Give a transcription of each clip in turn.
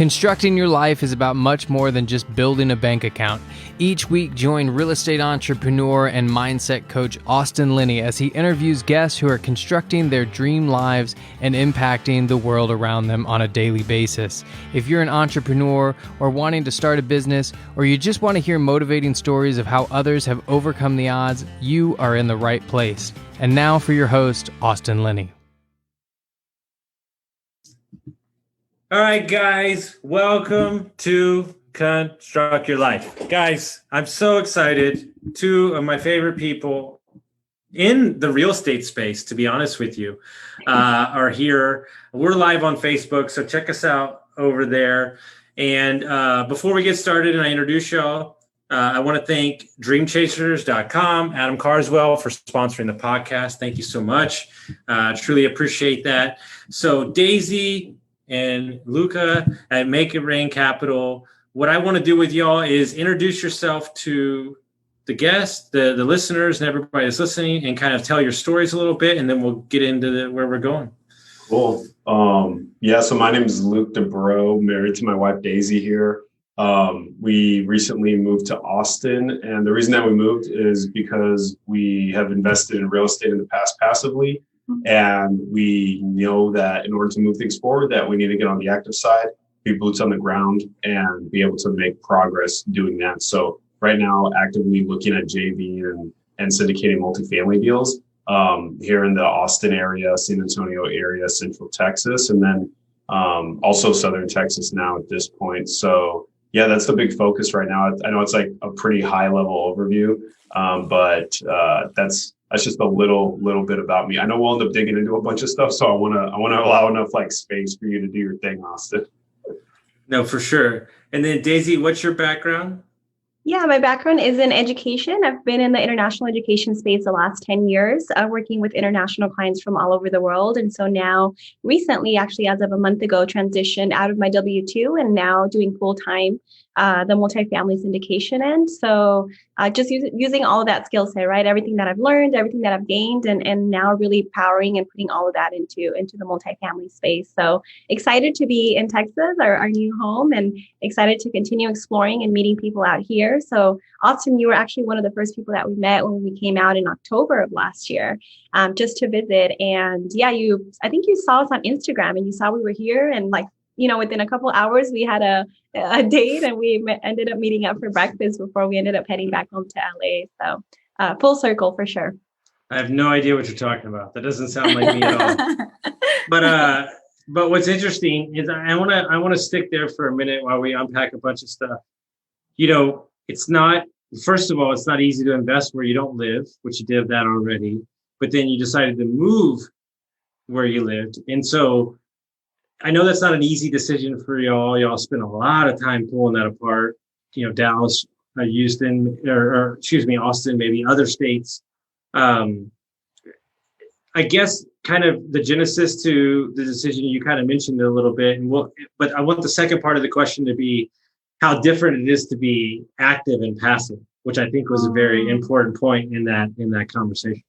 Constructing your life is about much more than just building a bank account. Each week, join real estate entrepreneur and mindset coach Austin Linney as he interviews guests who are constructing their dream lives and impacting the world around them on a daily basis. If you're an entrepreneur or wanting to start a business, or you just want to hear motivating stories of how others have overcome the odds, you are in the right place. And now for your host, Austin Linney. All right, guys, welcome to Construct Your Life. Guys, I'm so excited. Two of my favorite people in the real estate space, to be honest with you, are here. We're live on Facebook, so check us out over there. And before we get started and I introduce y'all, I want to thank dreamchasers.com, Adam Carswell, for sponsoring the podcast. Thank you so much. Truly appreciate that. So Daisy and Luca at Make It Rain Capital. What I want to do with y'all is introduce yourself to the guests, the listeners, and everybody that's listening, and kind of tell your stories a little bit, and then we'll get into where we're going. Cool. So my name is Luc DeBro, married to my wife Daisy here. We recently moved to Austin, and the reason that we moved is because we have invested in real estate in the past passively. And we know that in order to move things forward, that we need to get on the active side, be boots on the ground, and be able to make progress doing that. So right now, actively looking at JV and syndicating multifamily deals here in the Austin area, San Antonio area, Central Texas, and then also Southern Texas now at this point. So yeah, that's the big focus right now. I know it's like a pretty high level overview, but that's just a little bit about me. I know we'll end up digging into a bunch of stuff, so I want to allow enough space for you to do your thing, Austin. No, for sure. And then Daisy, what's your background? Yeah, my background is in education. I've been in the international education space the last 10 years, working with international clients from all over the world. And so now recently, actually, as of a month ago, transitioned out of my W-2 and now doing full-time the multifamily syndication end. So just using all of that skill set, right? Everything that I've learned, everything that I've gained, and now really powering and putting all of that into the multifamily space. So excited to be in Texas, our new home, and excited to continue exploring and meeting people out here. So Austin, you were actually one of the first people that we met when we came out in October of last year, just to visit. And yeah, I think you saw us on Instagram and you saw we were here, and within a couple hours, we had a date, and we ended up meeting up for breakfast before we ended up heading back home to LA. So full circle for sure. I have no idea what you're talking about. That doesn't sound like me at all. But what's interesting is I want to stick there for a minute while we unpack a bunch of stuff. It's not, first of all, it's not easy to invest where you don't live, which you did that already. But then you decided to move where you lived, and so I know that's not an easy decision for y'all. Y'all spend a lot of time pulling that apart. Dallas, Houston, Austin, maybe other states. I guess kind of the genesis to the decision, you kind of mentioned it a little bit, but I want the second part of the question to be how different it is to be active and passive, which I think was a very important point in that conversation.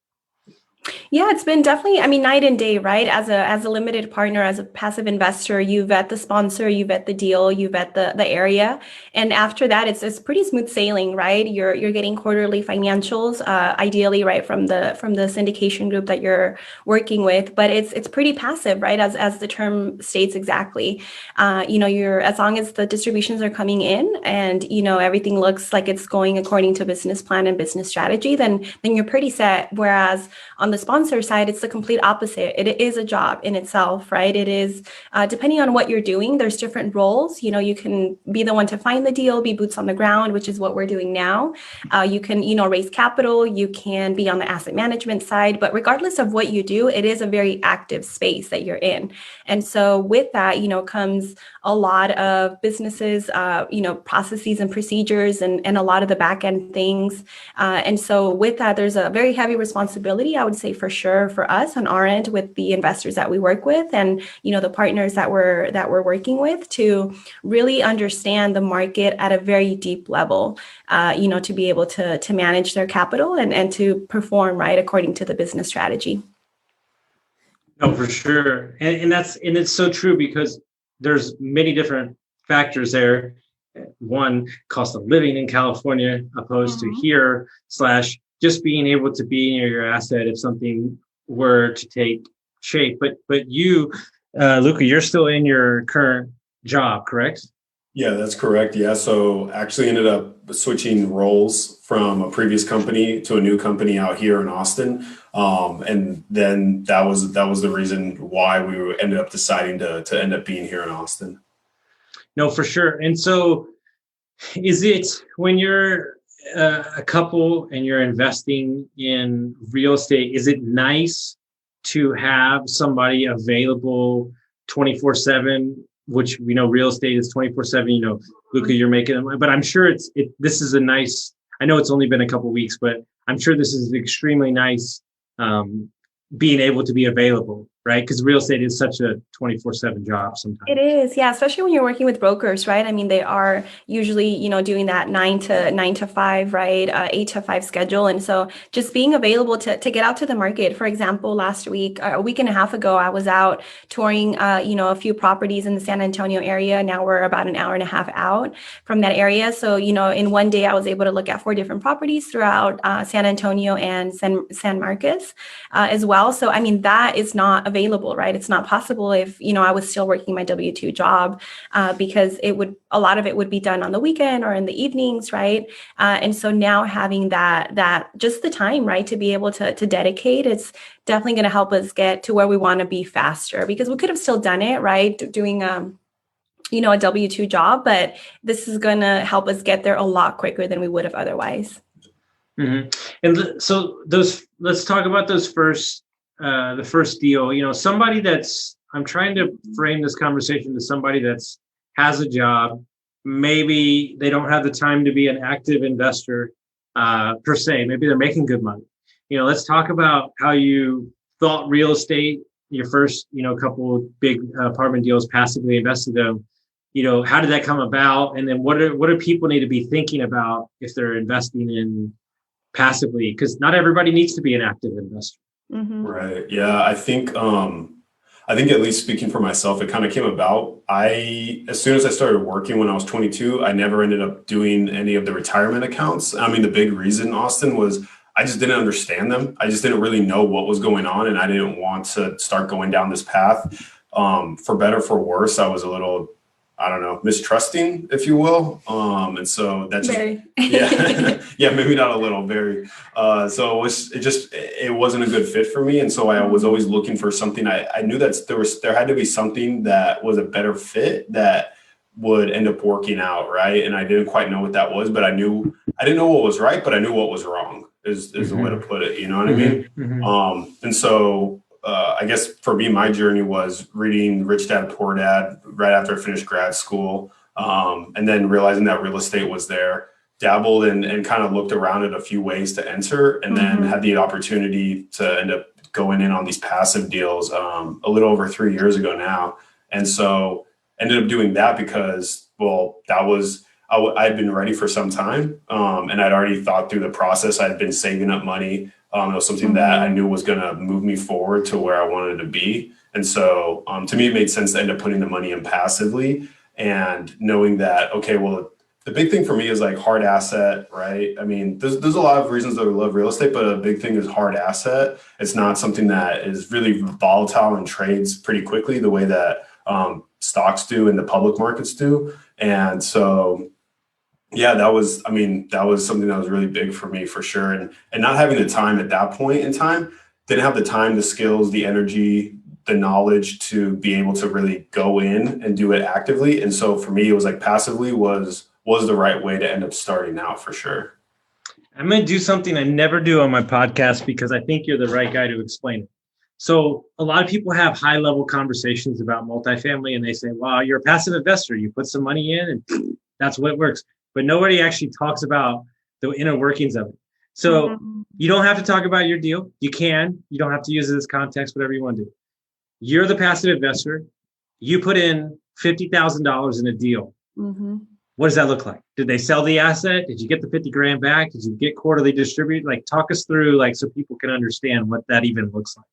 Yeah, it's been definitely, night and day, right? As a limited partner, as a passive investor, you vet the sponsor, you vet the deal, you vet the area. And after that, it's pretty smooth sailing, right? You're getting quarterly financials, ideally, right, from the syndication group that you're working with. But it's pretty passive, right? As the term states exactly. You're, as long as the distributions are coming in and, everything looks like it's going according to business plan and business strategy, then you're pretty set. Whereas on the sponsor side, it's the complete opposite. It is a job in itself, right? It is, depending on what you're doing, there's different roles. You can be the one to find the deal, be boots on the ground, which is what we're doing now. You can, raise capital. You can be on the asset management side. But regardless of what you do, it is a very active space that you're in. And so with that, comes a lot of businesses, processes and procedures and a lot of the back end things. And so with that, there's a very heavy responsibility, I would say, for sure, for us on our end with the investors that we work with and, the partners that we're working with to really understand the market at a very deep level, to be able to manage their capital and to perform right according to the business strategy. No, for sure. And it's so true because there's many different factors there. One, cost of living in California opposed to here, / just being able to be near your asset if something were to take shape. But you, Luca, you're still in your current job, correct? Yeah, that's correct. Yeah. So actually ended up switching roles from a previous company to a new company out here in Austin. And then that was the reason why we ended up deciding to end up being here in Austin. No, for sure. And so is it when you're a couple and you're investing in real estate, is it nice to have somebody available 24/7, which we know real estate is 24/7, Luca, you're making them, but I'm sure this is a nice, I know it's only been a couple of weeks, but I'm sure this is extremely nice, being able to be available, right? Because real estate is such a 24/7 job sometimes. It is, yeah, especially when you're working with brokers, right? I mean, they are usually, doing that 9 to 5, right? 8 to 5 schedule. And so just being available to get out to the market. For example, last week, a week and a half ago, I was out touring, a few properties in the San Antonio area. Now we're about an hour and a half out from that area. So, in one day, I was able to look at 4 different properties throughout San Antonio and San Marcos as well. So, I mean, that is not available, right? It's not possible if, I was still working my W-2 job because a lot of it would be done on the weekend or in the evenings, right? And so now having that just the time, right, to be able to dedicate, it's definitely going to help us get to where we want to be faster, because we could have still done it, right, doing a W-2 job, but this is going to help us get there a lot quicker than we would have otherwise. Mm-hmm. And so let's talk about the first deal. Somebody I'm trying to frame this conversation to somebody has a job. Maybe they don't have the time to be an active investor per se. Maybe they're making good money. Let's talk about how you thought real estate, your first, couple of big apartment deals, passively invested them. How did that come about? And then what do people need to be thinking about if they're investing in passively? Because not everybody needs to be an active investor. Mm-hmm. Right. Yeah. I think at least speaking for myself, it kind of came about. As soon as I started working when I was 22, I never ended up doing any of the retirement accounts. I mean, the big reason, Austin, was I just didn't understand them. I just didn't really know what was going on, and I didn't want to start going down this path. For better, for worse, I was a little, I don't know, mistrusting, if you will. And so that's yeah, maybe not a little, very. So it wasn't a good fit for me. And so I was always looking for something. I knew that there had to be something that was a better fit that would end up working out. Right. And I didn't quite know what that was, but I didn't know what was right, but I knew what was wrong is the way to put it. You know what I mean? Mm-hmm. And so, I guess for me, my journey was reading Rich Dad, Poor Dad right after I finished grad school, and then realizing that real estate was there, dabbled and kind of looked around at a few ways to enter, and then had the opportunity to end up going in on these passive deals a little over 3 years ago now. And so ended up doing that because, well, I'd been ready for some time, and I'd already thought through the process. I'd been saving up money. It was something that I knew was going to move me forward to where I wanted to be. And so to me, it made sense to end up putting the money in passively and knowing that, okay, well, the big thing for me is like hard asset, right? I mean, there's a lot of reasons that I love real estate, but a big thing is hard asset. It's not something that is really volatile and trades pretty quickly the way that stocks do and the public markets do. And so yeah, that was something that was really big for me for sure. And not having the time at that point in time, didn't have the time, the skills, the energy, the knowledge to be able to really go in and do it actively. And so for me, it was like passively was the right way to end up starting out for sure. I'm going to do something I never do on my podcast because I think you're the right guy to explain it. So a lot of people have high level conversations about multifamily and they say, wow, you're a passive investor. You put some money in and that's what works. But nobody actually talks about the inner workings of it. So you don't have to talk about your deal. You can. You don't have to use it as context, whatever you want to do. You're the passive investor. You put in $50,000 in a deal. Mm-hmm. What does that look like? Did they sell the asset? Did you get the 50 grand back? Did you get quarterly distributed? Like, talk us through, like, so people can understand what that even looks like.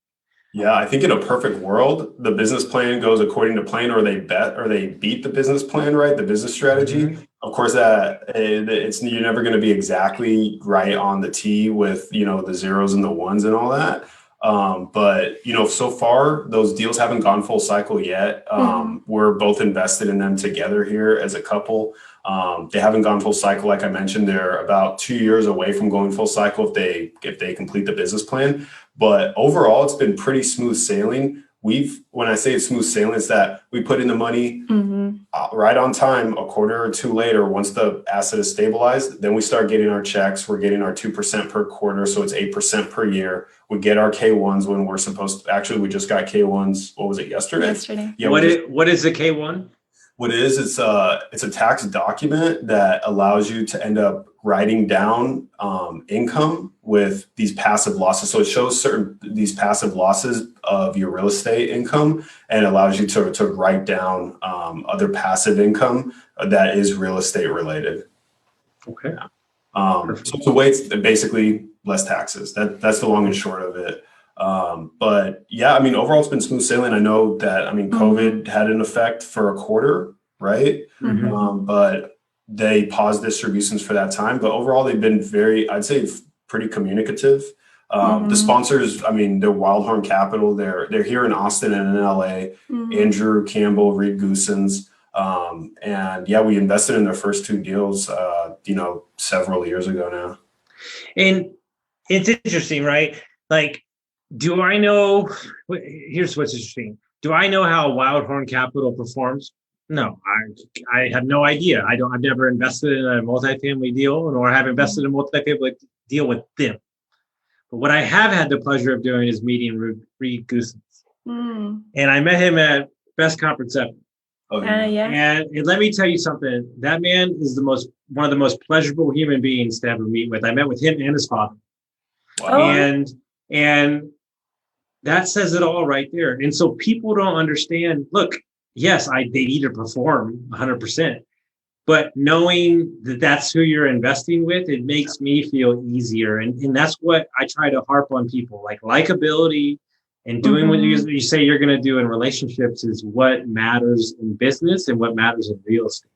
Yeah, I think in a perfect world, the business plan goes according to plan, or they beat the business plan, right? The business strategy. Mhm. Of course, that it's you're never going to be exactly right on the T with the zeros and the ones and all that. But so far those deals haven't gone full cycle yet. Mm-hmm. We're both invested in them together here as a couple. They haven't gone full cycle, like I mentioned. They're about 2 years away from going full cycle if they complete the business plan. But overall, it's been pretty smooth sailing. When I say it's smooth sailing, it's that we put in the money Mm-hmm. right on time. A quarter or two later, once the asset is stabilized, then we start getting our checks. We're getting our 2% per quarter, so it's 8% per year. We get our K1s when we're supposed to. Actually, we just got K1s. What was it, yesterday? Yesterday. Yeah. What is the K1? What it is, it's a tax document that allows you to end up writing down income with these passive losses. So it shows these passive losses of your real estate income and allows you to write down other passive income that is real estate related. Okay. So it's a way, it's basically less taxes. That's the long and short of it. But yeah, I mean, overall, it's been smooth sailing. I know that, COVID had an effect for a quarter, right? Mm-hmm. But they paused distributions for that time. But overall, they've been I'd say, pretty communicative. The sponsors, they're Wildhorn Capital. They're here in Austin and in LA. Mm-hmm. Andrew Campbell, Reed Goosens. And yeah, we invested in their first two deals, several years ago now. And it's interesting, right? Like, do I know? Here's what's interesting. Do I know how Wildhorn Capital performs? No, I have no idea. I've never invested in a multifamily deal, nor have invested in a multifamily deal with them. But what I have had the pleasure of doing is meeting Reed Goosens. Mm. And I met him at Best Conference ever. Oh, Yeah. And let me tell you something. That man is one of the most pleasurable human beings to ever meet with. I met with him and his father. Wow. And that says it all right there. And so people don't understand. Look, yes, they need to perform 100%, but knowing that that's who you're investing with, it makes me feel easier. And that's what I try to harp on people, like likability and doing what you say you're going to do in relationships is what matters in business and what matters in real estate.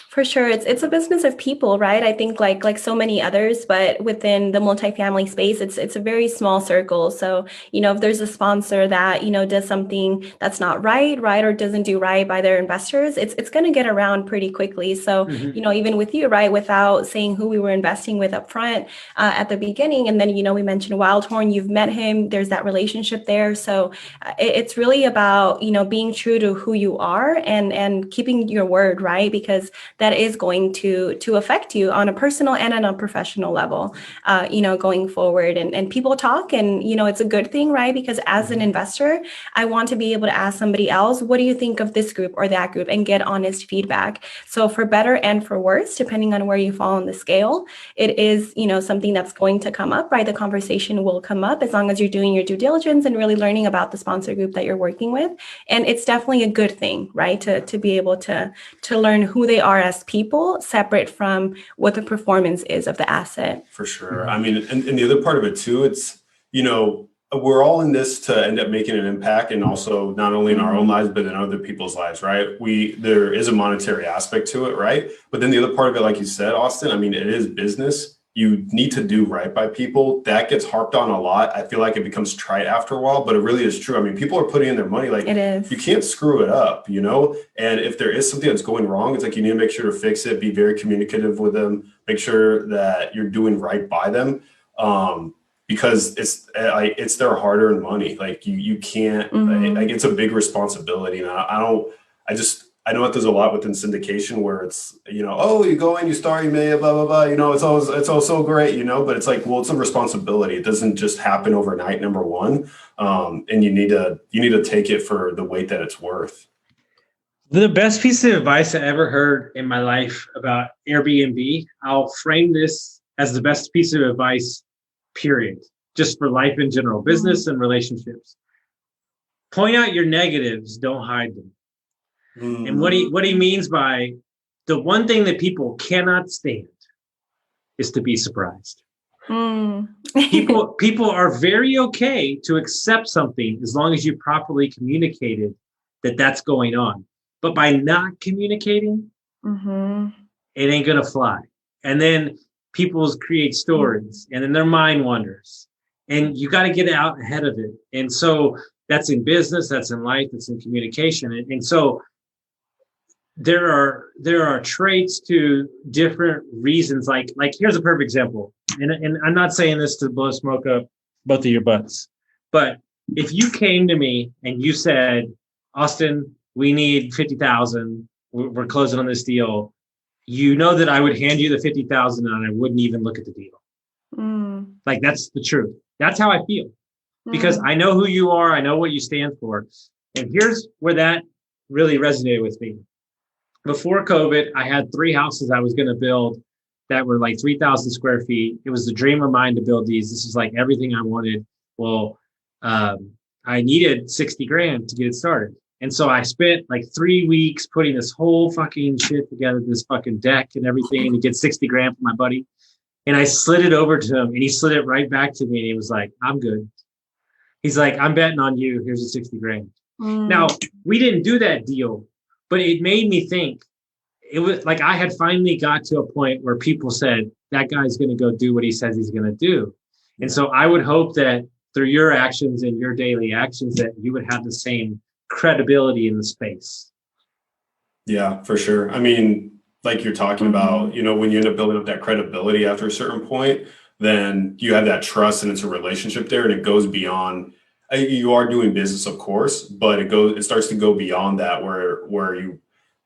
For sure. It's a business of people, right? I think like so many others, but within the multifamily space, it's a very small circle. So, if there's a sponsor that, does something that's not right, or doesn't do right by their investors, it's going to get around pretty quickly. So, even with you, right, without saying who we were investing with up front at the beginning, and then, we mentioned Wildhorn, you've met him, there's that relationship there. So it's really about, being true to who you are and keeping your word, right? Because that is going to affect you on a personal and on a professional level, going forward. And people talk, and it's a good thing, right? Because as an investor, I want to be able to ask somebody else, what do you think of this group or that group, and get honest feedback. So for better and for worse, depending on where you fall on the scale, it is something that's going to come up, right? The conversation will come up as long as you're doing your due diligence and really learning about the sponsor group that you're working with. And it's definitely a good thing, right? To be able to learn who they are as people, separate from what the performance is of the asset. For sure. And the other part of it too, it's, we're all in this to end up making an impact, and also not only in our own lives, but in other people's lives, right? There is a monetary aspect to it, right? But then the other part of it, like you said, Austin, it is business. You need to do right by people. That gets harped on a lot. I feel like it becomes trite after a while, but it really is true. People are putting in their money. Like, it is. You can't screw it up, And if there is something that's going wrong, it's like you need to make sure to fix it. Be very communicative with them. Make sure that you're doing right by them, because it's their hard-earned money. Like you can't. Like it's a big responsibility, and I know that there's a lot within syndication where it's, you go in, you start, you may, blah, blah, blah, it's all so great, but it's like, well, it's a responsibility. It doesn't just happen overnight, number one. And you need to take it for the weight that it's worth. The best piece of advice I ever heard in my life about Airbnb, I'll frame this as the best piece of advice, period, just for life in general, business and relationships. Point out your negatives, don't hide them. And what he means by the one thing that people cannot stand is to be surprised. Mm. People are very okay to accept something as long as you properly communicated that that's going on. But by not communicating, Mm-hmm. it ain't gonna fly. And then people create stories, and then their mind wanders, and you got to get out ahead of it. And so that's in business, that's in life, that's in communication. And so there are traits to different reasons. Like here's a perfect example. And I'm not saying this to blow smoke up both of your butts, but if you came to me and you said, Austin, we need 50,000, we're closing on this deal, you know that I would hand you the 50,000 and I wouldn't even look at the deal. Like, that's the truth. That's how I feel, because I know who you are. I know what you stand for. And here's where that really resonated with me. Before COVID, I had 3 houses I was going to build that were like 3,000 square feet. It was the dream of mine to build these. This is like everything I wanted. Well, I needed 60 grand to get it started. And so I spent like 3 weeks putting this whole fucking shit together, this fucking deck and everything, to get 60 grand from my buddy. And I slid it over to him, and he slid it right back to me. And he was like, I'm good. He's like, I'm betting on you. Here's the 60 grand. Now, we didn't do that deal, but it made me think. It was like I had finally got to a point where people said, that guy's going to go do what he says he's going to do. And so I would hope that through your actions and your daily actions, that you would have the same credibility in the space. Yeah, for sure. I mean, like you're talking about, you know, when you end up building up that credibility after a certain point, then you have that trust, and it's a relationship there, and it goes beyond. You are doing business, of course, but it starts to go beyond that, where you,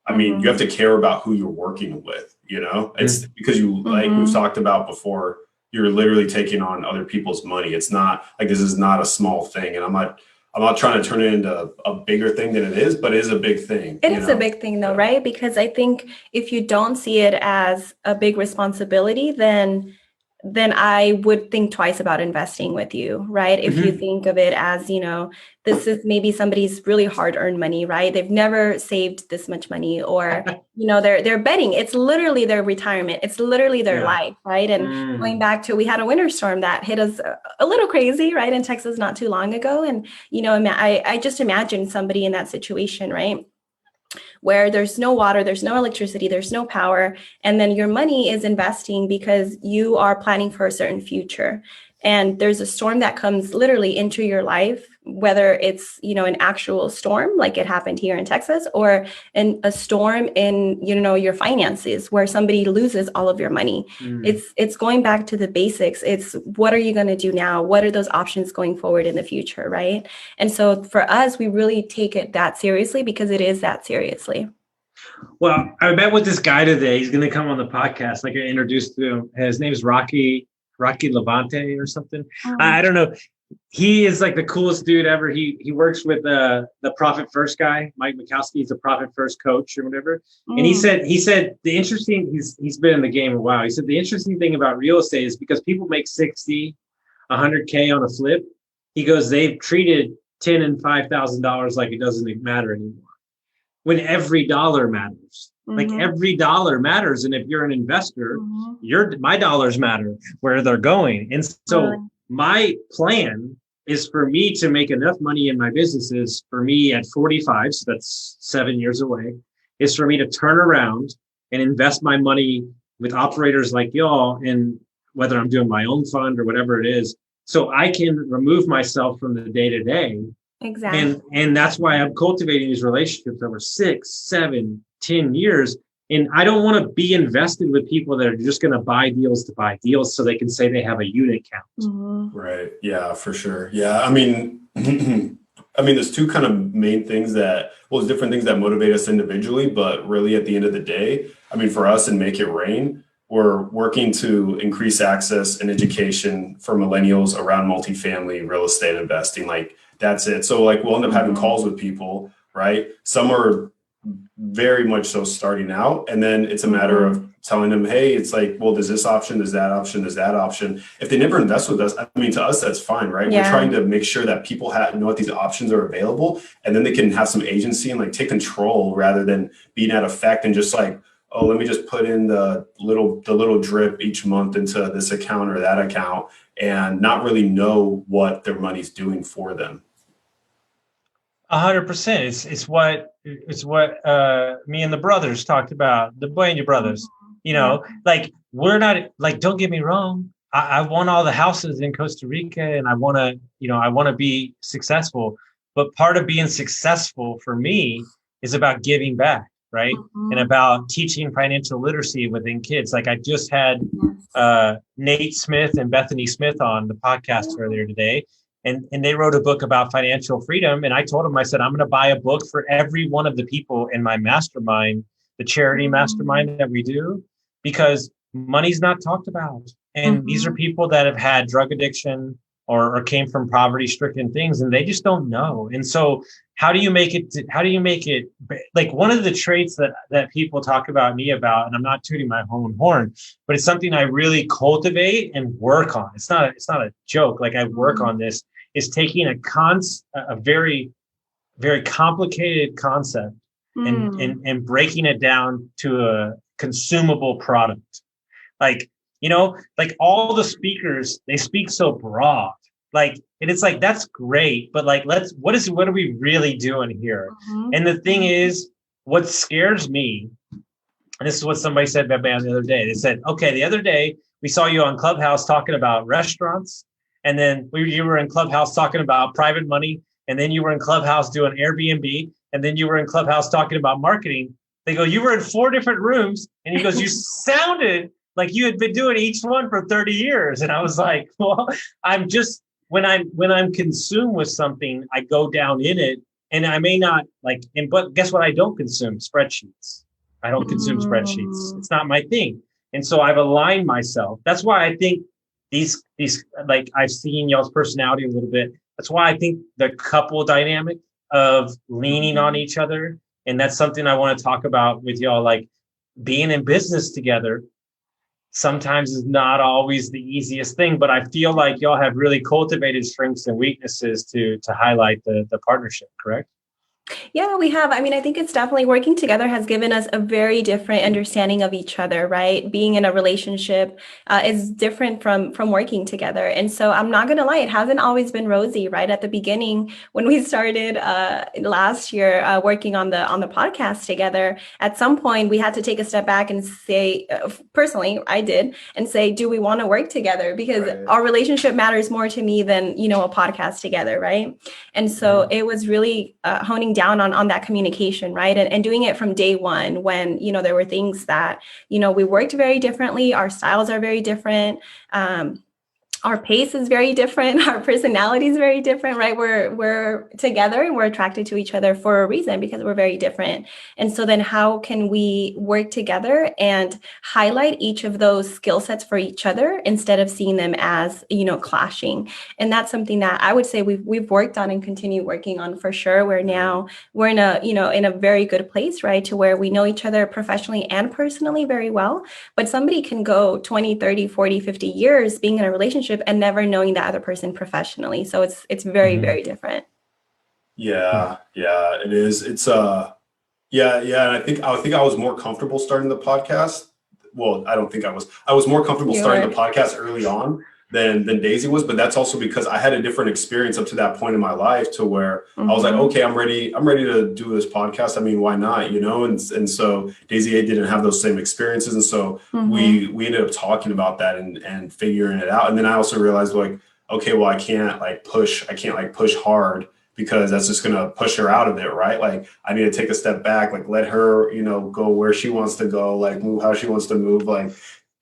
I mean, you have to care about who you're working with, you know. It's because you, like we've talked about before, you're literally taking on other people's money. It's not like, this is not a small thing, and I'm not trying to turn it into a bigger thing than it is, but it is a big thing. It is a big thing though, right? Because I think if you don't see it as a big responsibility, then I would think twice about investing with you, right? If you think of it as, you know, this is maybe somebody's really hard-earned money, right? They've never saved this much money, or, you know, they're betting. It's literally their retirement. It's literally their life, right? And going back to, we had a winter storm that hit us a little crazy, right, in Texas not too long ago. And, you know, I just imagine somebody in that situation, right, where there's no water, there's no electricity, there's no power, and then your money is investing because you are planning for a certain future. And there's a storm that comes literally into your life, whether it's, you know, an actual storm like it happened here in Texas, or a storm in, you know, your finances where somebody loses all of your money. It's going back to the basics. It's, what are you going to do now? What are those options going forward in the future, right? And so for us, we really take it that seriously, because it is that seriously. Well, I met with this guy today. He's going to come on the podcast. Like, I introduced to him. His name is Rocky Levante or something. I don't know. He is like the coolest dude ever. He works with the Profit First guy, Mike Mikowski. He's a Profit First coach or whatever. And he said the interesting, he's been in the game a while. He said the interesting thing about real estate is because people make 60, 100K on a flip. He goes, they've treated $10,000 and $5,000 like it doesn't matter anymore, when every dollar matters. Like, every dollar matters. And if you're an investor, my dollars matter where they're going. And so my plan is for me to make enough money in my businesses, for me at 45, so that's 7 years away, is for me to turn around and invest my money with operators like y'all, and whether I'm doing my own fund or whatever it is, so I can remove myself from the day to day. Exactly. And that's why I'm cultivating these relationships over 6, 7, 10 years. And I don't want to be invested with people that are just going to buy deals to buy deals so they can say they have a unit count. Right. Yeah, for sure. Yeah. I mean, there's two kind of main things there's different things that motivate us individually, but really at the end of the day, I mean, for us in Make It Rain, we're working to increase access and education for millennials around multifamily real estate investing. Like, that's it. So like, we'll end up having calls with people, right? Some are very much so starting out. And then it's a matter of telling them, hey, it's like, well, there's this option, there's that option, there's that option. If they never invest with us, I mean, to us, that's fine, right? Yeah. We're trying to make sure that people know what these options are available, and then they can have some agency and like take control rather than being at effect and just like, oh, let me just put in the little drip each month into this account or that account, and not really know what their money's doing for them. 100%. It's what me and the brothers talked about, the Buena brothers. You know, like we're not like, don't get me wrong. I want all the houses in Costa Rica, and I want to be successful. But part of being successful for me is about giving back, right? And about teaching financial literacy within kids. Like I just had Nate Smith and Bethany Smith on the podcast earlier today. And they wrote a book about financial freedom. And I told them, I said, I'm going to buy a book for every one of the people in my mastermind, the charity mastermind that we do, because money's not talked about. And these are people that have had drug addiction or came from poverty stricken things, and they just don't know. And so how do you make it like one of the traits that people talk about me about, and I'm not tooting my own horn, but it's something I really cultivate and work on. It's not a joke. Like I work on this, is taking a very, very complicated concept and breaking it down to a consumable product. Like, you know, like all the speakers, they speak so broad. Like, and it's like, that's great, but like, what are we really doing here? And the thing is, what scares me, and this is what somebody said about me the other day. They said, okay, the other day we saw you on Clubhouse talking about restaurants, and then you were in Clubhouse talking about private money, and then you were in Clubhouse doing Airbnb, and then you were in Clubhouse talking about marketing. They go, you were in 4 different rooms, and he goes, you sounded like you had been doing each one for 30 years. And I was like, well, I'm just, when I'm consumed with something, I go down in it, and I may not like, but guess what? I don't consume spreadsheets. I don't consume spreadsheets. It's not my thing. And so I've aligned myself. That's why I think these, like I've seen y'all's personality a little bit. That's why I think the couple dynamic of leaning on each other. And that's something I want to talk about with y'all, like being in business together sometimes is not always the easiest thing, but I feel like y'all have really cultivated strengths and weaknesses to highlight the partnership, correct? Yeah, we have. I mean, I think it's definitely working together has given us a very different understanding of each other, right? Being in a relationship is different from working together. And so I'm not going to lie, it hasn't always been rosy, right? At the beginning, when we started last year working on the podcast together, at some point we had to take a step back and say, personally, I did, and say, do we want to work together? Because our relationship matters more to me than, you know, a podcast together, right? And so it was really honing down on that communication, right? And doing it from day one when, you know, there were things that, you know, we worked very differently. Our styles are very different. Our pace is very different. Our personality is very different, right? We're together and we're attracted to each other for a reason, because we're very different. And so then how can we work together and highlight each of those skill sets for each other instead of seeing them as, you know, clashing? And that's something that I would say we've worked on and continue working on for sure. We're in a, you know, in a very good place, right? To where we know each other professionally and personally very well. But somebody can go 20, 30, 40, 50 years being in a relationship and never knowing the other person professionally. So it's very, very different. Yeah, it is. It's yeah. And I think I was more comfortable starting the podcast. Well, I don't think I was more comfortable starting the podcast early on than Daisy was, but that's also because I had a different experience up to that point in my life to where I was like, okay, I'm ready to do this podcast. I mean, why not, you know? And so Daisy A didn't have those same experiences. And so we ended up talking about that and figuring it out. And then I also realized, like, okay, well, I can't push hard, because that's just going to push her out of it. Right. Like, I need to take a step back, like let her, you know, go where she wants to go, like move how she wants to move. Like,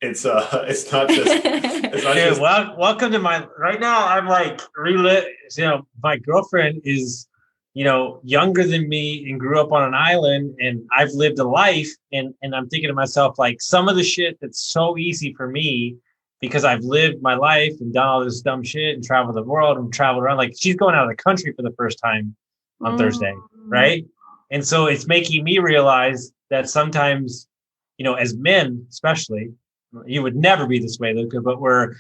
it's not just welcome to my right now. I'm like you know, my girlfriend is, you know, younger than me and grew up on an island, and I've lived a life, and I'm thinking to myself, like, some of the shit that's so easy for me because I've lived my life and done all this dumb shit and traveled the world and traveled around. Like, she's going out of the country for the first time on Thursday, right? And so it's making me realize that sometimes, you know, as men especially, you would never be this way, Luca, but we're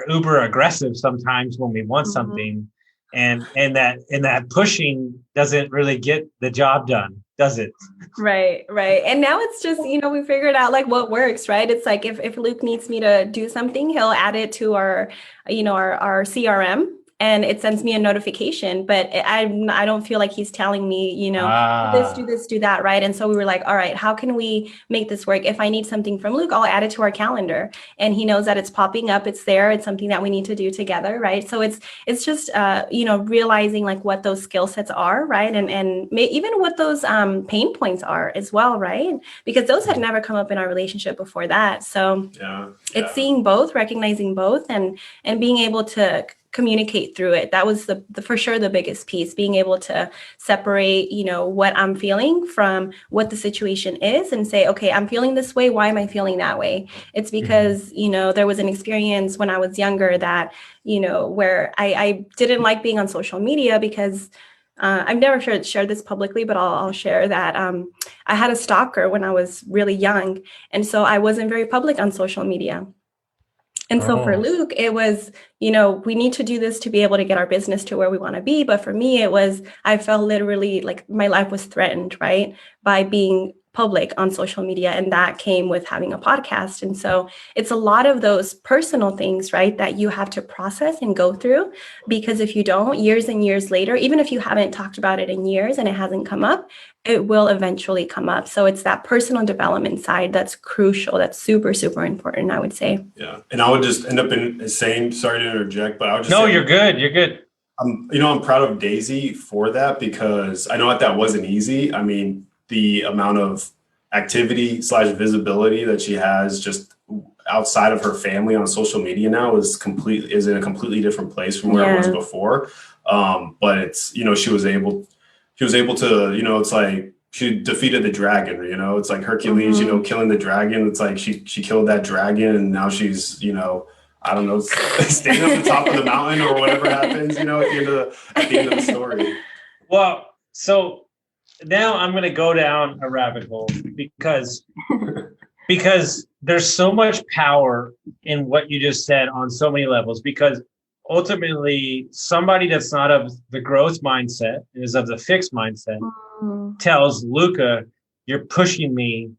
uber aggressive sometimes when we want something. and that pushing doesn't really get the job done, does it? Right. And now it's just, we figured out like what works, right? It's like if Luke needs me to do something, he'll add it to our CRM, and it sends me a notification, but I don't feel like he's telling me, do this, do that, right? And so we were like, all right, how can we make this work? If I need something from Luke, I'll add it to our calendar, and he knows that it's popping up, it's there, it's something that we need to do together, right? So it's just realizing like what those skill sets are, right? And even what those pain points are as well, right? Because those had never come up in our relationship before that. So it's seeing both, recognizing both, and being able to communicate through it. That was the for sure the biggest piece, being able to separate, what I'm feeling from what the situation is, and say, okay, I'm feeling this way. Why am I feeling that way? It's because, there was an experience when I was younger that, where I didn't like being on social media because I've never shared this publicly, but I'll share that I had a stalker when I was really young. And so I wasn't very public on social media. And so for Luke, it was, we need to do this to be able to get our business to where we want to be. But for me, it was, I felt literally like my life was threatened, right, by being public on social media. And that came with having a podcast. And so it's a lot of those personal things, right, that you have to process and go through, because if you don't, years and years later, even if you haven't talked about it in years and it hasn't come up, it will eventually come up. So it's that personal development side that's crucial. That's super, super important, I would say. Yeah. And I would just end up in saying, sorry to interject, but I would just No, say, you're good. You're good. I'm proud of Daisy for that, because I know that wasn't easy. I mean, the amount of activity / visibility that she has just outside of her family on social media now is in a completely different place from where it was before. But it's, she was able to, it's like she defeated the dragon, it's like Hercules, killing the dragon. It's like she killed that dragon, and now she's, I don't know, staying at the top of the mountain or whatever happens, at the end of the story. Well, so now I'm going to go down a rabbit hole because there's so much power in what you just said on so many levels, because ultimately somebody that's not of the growth mindset, is of the fixed mindset, tells Luca, you're pushing me,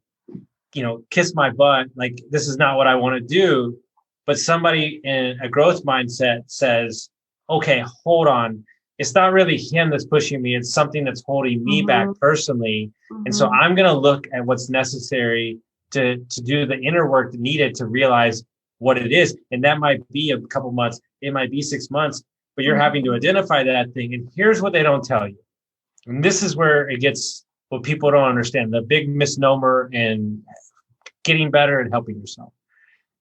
kiss my butt. Like, this is not what I want to do. But somebody in a growth mindset says, okay, hold on. It's not really him that's pushing me. It's something that's holding me back personally. And so I'm going to look at what's necessary to do the inner work needed to realize what it is. And that might be a couple months. It might be 6 months, but you're having to identify that thing. And here's what they don't tell you. And this is where it gets what people don't understand, the big misnomer in getting better and helping yourself.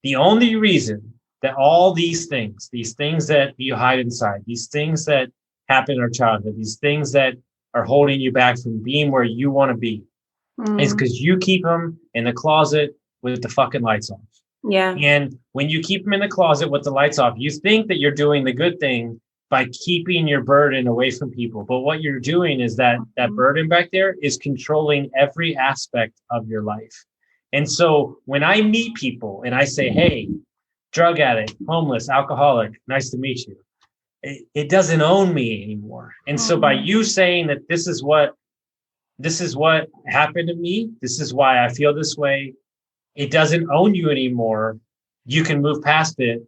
The only reason that all these things that you hide inside, these things that happen in our childhood, these things that are holding you back from being where you want to be, is because you keep them in the closet with the fucking lights off. Yeah. And when you keep them in the closet with the lights off, you think that you're doing the good thing by keeping your burden away from people. But what you're doing is that burden back there is controlling every aspect of your life. And so when I meet people and I say, hey, drug addict, homeless, alcoholic, nice to meet you, it doesn't own me anymore. And so by you saying that this is what happened to me, this is why I feel this way, it doesn't own you anymore. You can move past it.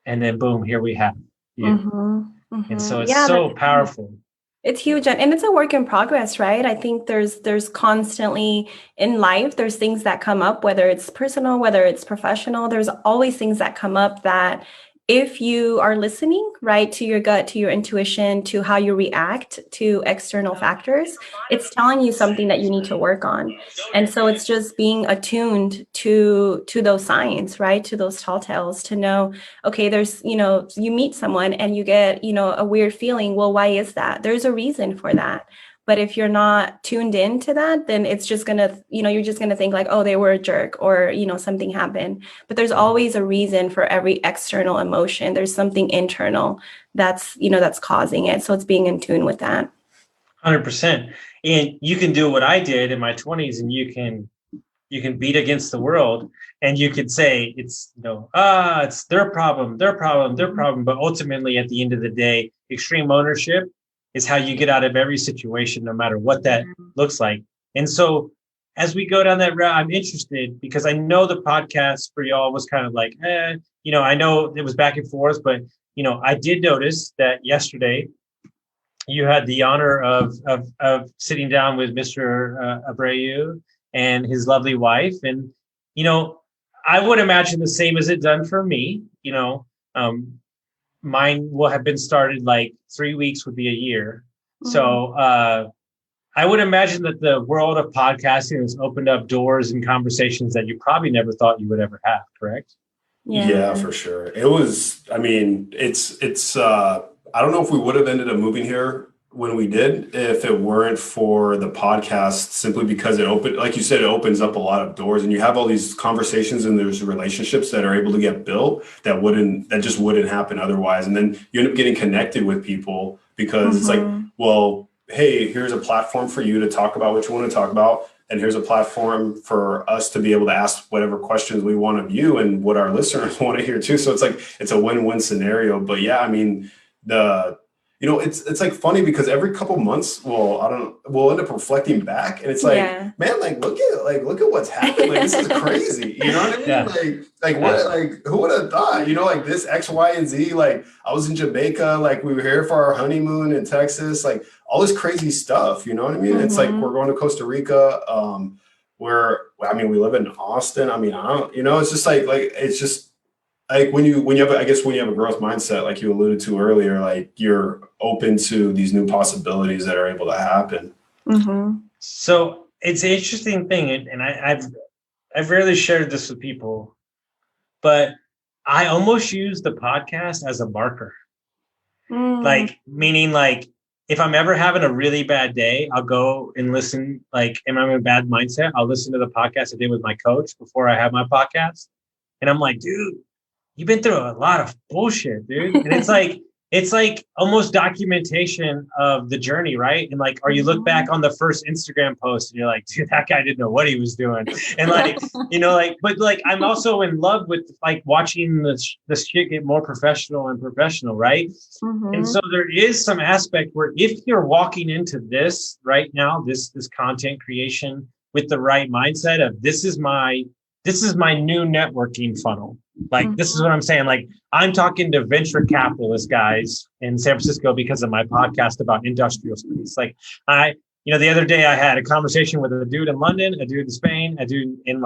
And then boom, here we have you. And so it's so powerful. It's huge. And it's a work in progress, right? I think there's constantly in life, there's things that come up, whether it's personal, whether it's professional, there's always things that come up that if you are listening, right, to your gut, to your intuition, to how you react to external factors, it's telling you something that you need to work on. And so it's just being attuned to those signs, right, to those tall tales, to know, okay, there's, you meet someone and you get, a weird feeling. Well, why is that? There's a reason for that. But if you're not tuned into that, then it's just going to, you're just going to think like, oh, they were a jerk, or, something happened. But there's always a reason for every external emotion. There's something internal that's causing it. So it's being in tune with that. 100%. And you can do what I did in my 20s, and you you can beat against the world, and you could say it's it's their problem, but ultimately at the end of the day, extreme ownership is how you get out of every situation, no matter what that looks like. And so as we go down that route, I'm interested because I know the podcast for y'all was kind of like, I know it was back and forth, but I did notice that yesterday you had the honor of sitting down with Mr. Abreu and his lovely wife. And, I would imagine the same as it done for me. Mine will have been started like 3 weeks would be a year. Mm-hmm. So I would imagine that the world of podcasting has opened up doors and conversations that you probably never thought you would ever have, correct? Yeah, for sure. It was, I mean, it's I don't know if we would have ended up moving here when we did if it weren't for the podcast, simply because like you said, it opens up a lot of doors, and you have all these conversations and there's relationships that are able to get built that just wouldn't happen otherwise. And then you end up getting connected with people because it's like, well, hey, here's a platform for you to talk about what you want to talk about. And here's a platform for us to be able to ask whatever questions we want of you and what our listeners want to hear too. So it's like, it's a win-win scenario. But yeah, I mean, it's like funny because every couple months, we'll end up reflecting back, and it's like, man, like look at what's happened. Like, this is crazy. You know what I mean? Yeah. Who would have thought? Like this X, Y, and Z. Like I was in Jamaica, like we were here for our honeymoon in Texas, like all this crazy stuff. You know what I mean? It's like we're going to Costa Rica. We live in Austin. I mean, it's just like it's just. Like when you have a growth mindset, like you alluded to earlier, like you're open to these new possibilities that are able to happen. Mm-hmm. So it's an interesting thing, and I've rarely shared this with people, but I almost use the podcast as a marker. Like meaning, like if I'm ever having a really bad day, I'll go and listen. Like, if I'm in a bad mindset, I'll listen to the podcast I did with my coach before I have my podcast, and I'm like, dude, you've been through a lot of bullshit, dude. And it's like almost documentation of the journey, right? And like, or you look back on the first Instagram post and you're like, dude, that guy didn't know what he was doing. And like, but like, I'm also in love with like watching the shit get more professional, right? Mm-hmm. And so there is some aspect where if you're walking into this right now, this content creation with the right mindset of this is my new networking funnel. Like, this is what I'm saying. Like, I'm talking to venture capitalist guys in San Francisco because of my podcast about industrial space. Like the other day I had a conversation with a dude in London, a dude in Spain, a dude in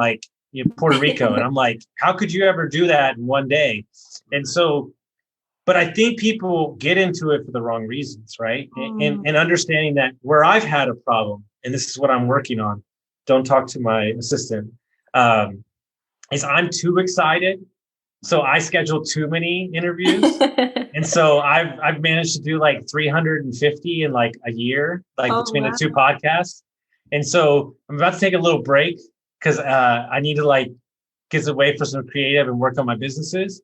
Puerto Rico. And I'm like, how could you ever do that in one day? And so, but I think people get into it for the wrong reasons, right? And understanding that where I've had a problem, and this is what I'm working on, don't talk to my assistant, is I'm too excited. So I schedule too many interviews. And so I've managed to do like 350 in like a year, between the two podcasts. And so I'm about to take a little break because I need to get away for some creative and work on my businesses.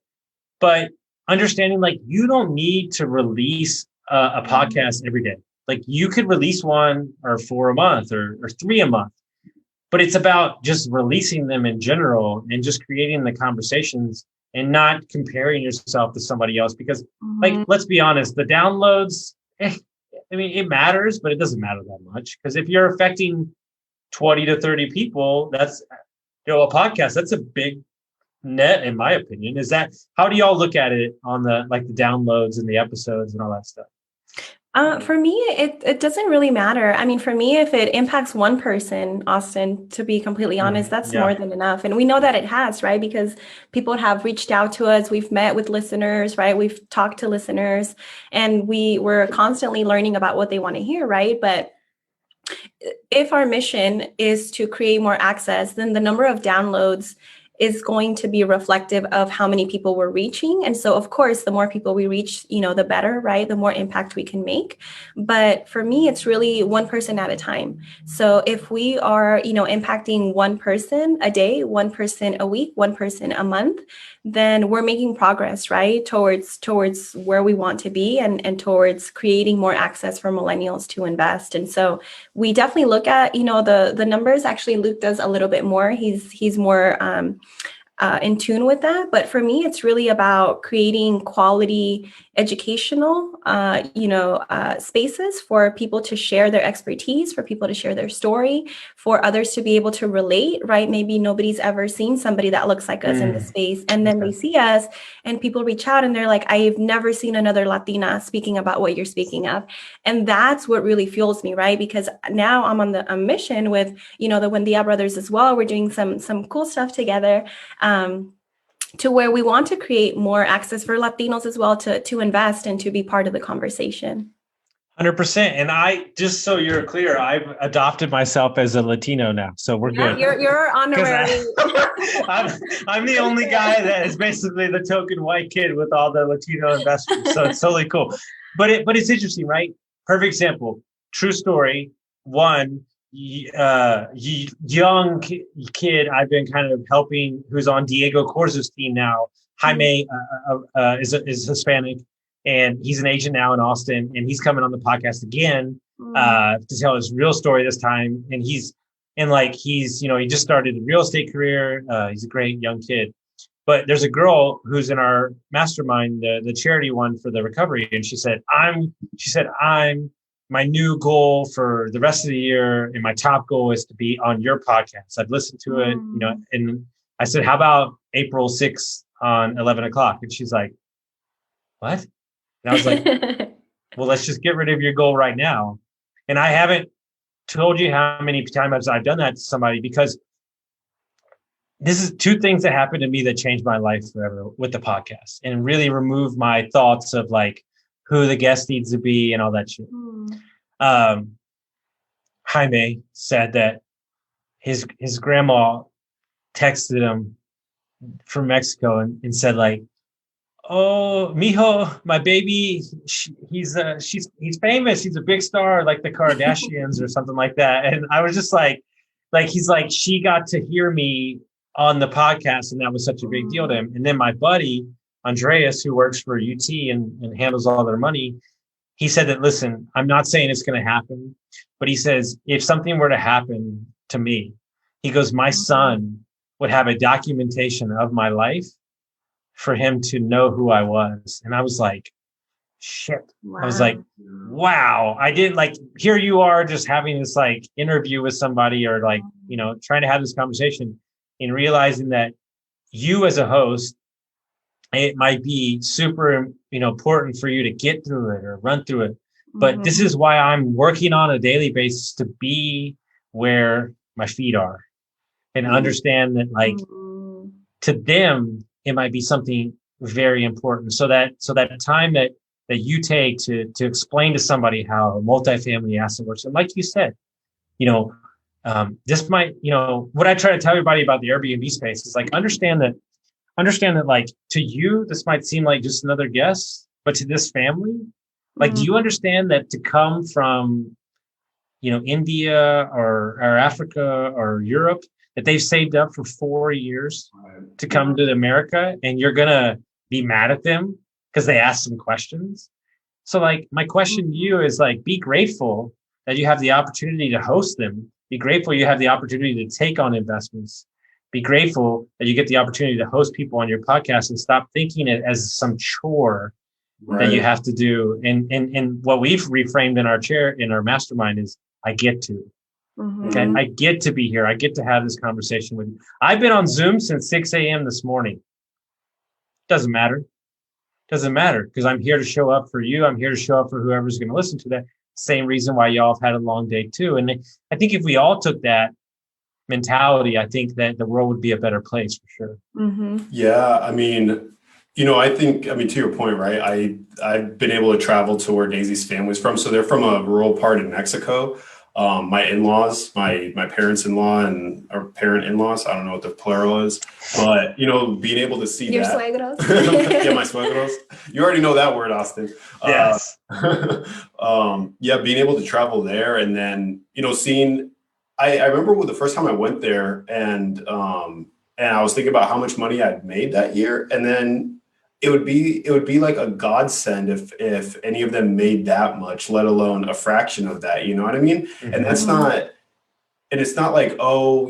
But understanding you don't need to release a podcast every day. Like you could release one or 4 a month or 3 a month. But it's about just releasing them in general and just creating the conversations and not comparing yourself to somebody else. Because let's be honest, the downloads, it matters, but it doesn't matter that much. Because if you're affecting 20 to 30 people, that's, a podcast, that's a big net, in my opinion. How do y'all look at it on the downloads and the episodes and all that stuff? For me, it doesn't really matter. I mean, for me, if it impacts one person, Austin, to be completely honest, that's more than enough. And we know that it has, right? Because people have reached out to us. We've met with listeners, right? We've talked to listeners, and we're constantly learning about what they want to hear, right? But if our mission is to create more access, then the number of downloads is going to be reflective of how many people we're reaching. And so, of course, the more people we reach, the better, right? The more impact we can make. But for me, it's really one person at a time. So if we are, impacting one person a day, one person a week, one person a month, then we're making progress, right? Towards where we want to be and towards creating more access for millennials to invest. And so we definitely look at, the numbers. Actually, Luc does a little bit more. He's more in tune with that. But for me, it's really about creating quality educational, spaces for people to share their expertise, for people to share their story, for others to be able to relate, right? Maybe nobody's ever seen somebody that looks like us in the space. And then they see us and people reach out and they're like, I've never seen another Latina speaking about what you're speaking of. And that's what really fuels me, right? Because now I'm on a mission with, the Wendia brothers as well. We're doing some cool stuff together. To where we want to create more access for Latinos as well to invest and to be part of the conversation. 100%. And just so you're clear, I've adopted myself as a Latino now. So we're good. You're honorary. I'm the only guy that is basically the token white kid with all the Latino investors. So it's totally cool. But it's interesting, right? Perfect example. True story. One, young kid I've been kind of helping, who's on Diego Corzo's team now. Jaime is Hispanic, and he's an agent now in Austin, and he's coming on the podcast again to tell his real story this time. And he just started a real estate career. He's a great young kid. But there's a girl who's in our mastermind, the charity one for the recovery, and she said, I'm my new goal for the rest of the year, and my top goal is to be on your podcast. I've listened to it, and I said, how about April 6th on 11 o'clock? And she's like, what? And I was like, well, let's just get rid of your goal right now. And I haven't told you how many times I've done that to somebody, because this is two things that happened to me that changed my life forever with the podcast and really removed my thoughts of like who the guest needs to be and all that shit. Jaime said that his grandma texted him from Mexico and said like, oh, mijo, my baby, he's famous. He's a big star, like the Kardashians or something like that. And I was just like he's like, she got to hear me on the podcast, and that was such a big deal to him. And then my buddy Andreas, who works for UT and handles all their money, he said that, listen, I'm not saying it's going to happen, but he says, if something were to happen to me, he goes, my son would have a documentation of my life for him to know who I was. And I was like, shit. Wow. I was like, wow. I didn't here you are just having this interview with somebody or trying to have this conversation and realizing that you as a host, it might be super, important for you to get through it or run through it. But this is why I'm working on a daily basis to be where my feet are and understand that to them, it might be something very important. So that time that you take to explain to somebody how a multifamily asset works. And like you said, this might, what I try to tell everybody about the Airbnb space is understand that to you, this might seem like just another guest, but to this family, do you understand that to come from, India or Africa or Europe, that they've saved up for 4 years to come to America, and you're going to be mad at them because they asked some questions? So my question to you is be grateful that you have the opportunity to host them. Be grateful you have the opportunity to take on investments. Be grateful that you get the opportunity to host people on your podcast, and stop thinking it as some chore that you have to do. And what we've reframed in our mastermind is, I get to. Okay. I get to be here. I get to have this conversation with you. I've been on Zoom since 6 a.m. this morning. Doesn't matter because I'm here to show up for you. I'm here to show up for whoever's going to listen to that. Same reason why y'all have had a long day too. And I think if we all took that mentality, I think that the world would be a better place for sure. Yeah. I think, to your point, right? I've been able to travel to where Daisy's family's from. So they're from a rural part in Mexico. my in-laws, my parents-in-law and or parent-in-laws. I don't know what the plural is, but being able to see Your that. suegros. Yeah, my suegros. You already know that word, Austin. Yes. Yeah, being able to travel there and then seeing. I remember the first time I went there and I was thinking about how much money I'd made that year, and then it would be like a godsend if any of them made that much, let alone a fraction of that. You know what I mean? And that's not, and it's not like, oh,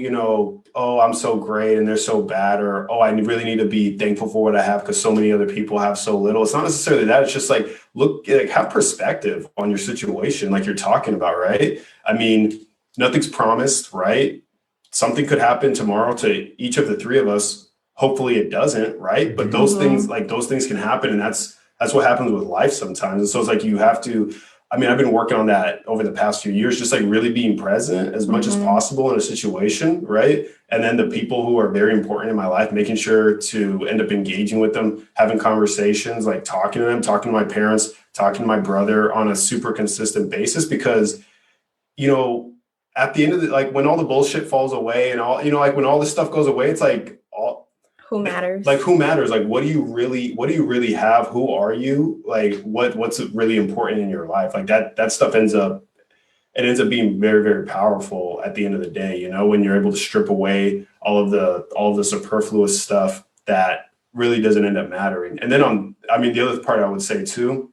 I'm so great and they're so bad, or oh, I really need to be thankful for what I have because so many other people have so little. It's not necessarily that. It's just like, look, like, have perspective on your situation, like you're talking about, right? I mean, nothing's promised, right? Something could happen tomorrow to each of the three of us. Hopefully it doesn't, right? But those things can happen, and that's what happens with life sometimes. And so it's like you have to. I mean, I've been working on that over the past few years, just like really being present as much as possible in a situation, right? And then the people who are very important in my life, making sure to end up engaging with them, having conversations, like talking to them, talking to my parents, talking to my brother on a super consistent basis, because at the end of like when all the bullshit falls away and all, like when all this stuff goes away, it's like who matters? Like who matters? Like what do you really have? Who are you? Like what's really important in your life? Like that stuff ends up being very, very powerful at the end of the day, when you're able to strip away all of the superfluous stuff that really doesn't end up mattering. And then the other part I would say too,